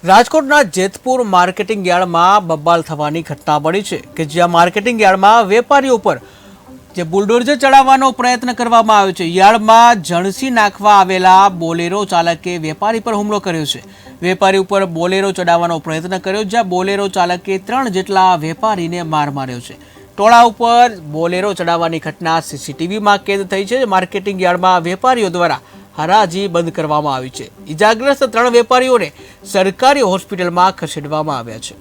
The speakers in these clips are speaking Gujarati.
રાજકોટના જેતપુર માર્કેટિંગ યાર્ડમાં બબાલ થવાની ઘટના બની છે કે જ્યાં માર્કેટિંગ યાર્ડમાં વેપારીઓ પર જે બુલડોઝર ચડાવવાનો પ્રયત્ન કરવામાં આવ્યો છે। યાર્ડમાં જણસી નાખવા આવેલા બોલેરો ચાલકે વેપારી પર હુમલો કર્યો છે। વેપારી ઉપર બોલેરો ચડાવવાનો પ્રયત્ન કર્યો, જ્યાં બોલેરો ચાલકે 3 જેટલા વેપારીને માર માર્યો છે। ટોળા ઉપર બોલેરો ચડાવવાની ઘટના સીસીટીવીમાં કેદ થઈ છે। માર્કેટિંગ યાર્ડમાં વેપારીઓ દ્વારા હરાજી બંધ કરવામાં આવી છે। ઇજાગ્રસ્ત 3 વેપારીઓને સરકારી હોસ્પિટલમાં ખસેડવામાં આવ્યા છે।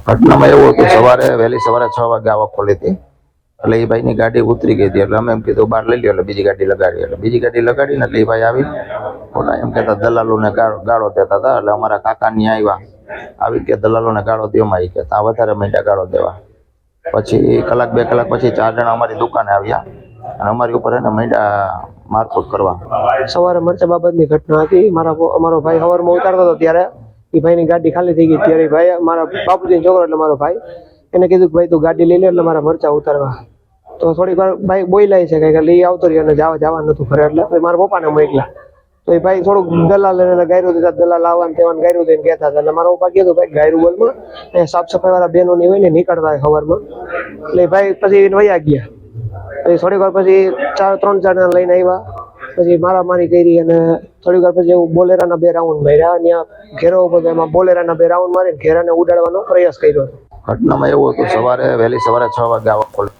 ઘટનામાં એવું હતું, વહેલી સવારે 6 વાગે આવક ખોલી હતી। એટલે એ ભાઈની ગાડી ઉતરી ગઈ હતી। એટલે અમે એમ કીધું બહાર લઈ લ્યો, એટલે બીજી ગાડી લગાડી। એટલે બીજી ગાડી લગાડીને એટલે એ ભાઈ આવી ખોટા એમ કહેતા દલાલોને ગાળો દેતા હતા। એટલે અમારા કાકા ત્યાં આવી કે દલાલોને ગાળો દેવામાં આવી કે ત્યાં વધારે મીંડા ગાળો દેવા। પછી કલાક 2 કલાક પછી 4 જણા અમારી દુકાને આવ્યા અને અમારી ઉપર એને મીંડા મારકૂટ કરવા। સવારે મરચા બાબતની ઘટના હતી। અમારો ભાઈ સવારમાં ઉતારતો હતો ત્યારે એ ભાઈની ગાડી ખાલી થઈ ગઈ। ત્યારે ભાઈ મારા બાપુજીનો છોકરો એટલે મારો ભાઈ એને કીધું કે ભાઈ તું ગાડી લઈ લે એટલે મારા મરચા ઉતારવા। તો થોડીક વાર ભાઈ બોલાય છે કે લઈ આવતો રહ્યો અને જવાનું નતું ઘરે, એટલે મારા પપ્પાને મોકલ્યા। તો એ ભાઈ થોડુંક દલાલ એને ગાયરું દીધા, દલાલ આવવાનું તેવાનું ગાયરું દઈને કહેતા હતા। એટલે મારા પપ્પા કીધું ભાઈ ગાયરું બોલમાં એ સાફ સફાઈ વાળા બહેનો ની હોય ને નીકળતા હોય સવારમાં, એટલે ભાઈ પછી વયા ગયા। પછી થોડીક વાર પછી 3-4 જણા લઈને આવ્યા। પછી મારામારી કરી અને થોડીક વાર પછી એવું બોલેરાના 2 રાઉન્ડ માર્યા। ત્યાં ઘેરો બધો એમાં બોલેરાના 2 રાઉન્ડ મારીને ઘેરાને ઉડાડવાનો પ્રયાસ કર્યો। ઘટનામાં એવું હતું, વહેલી સવારે 6 વાગે આવક ખોલી।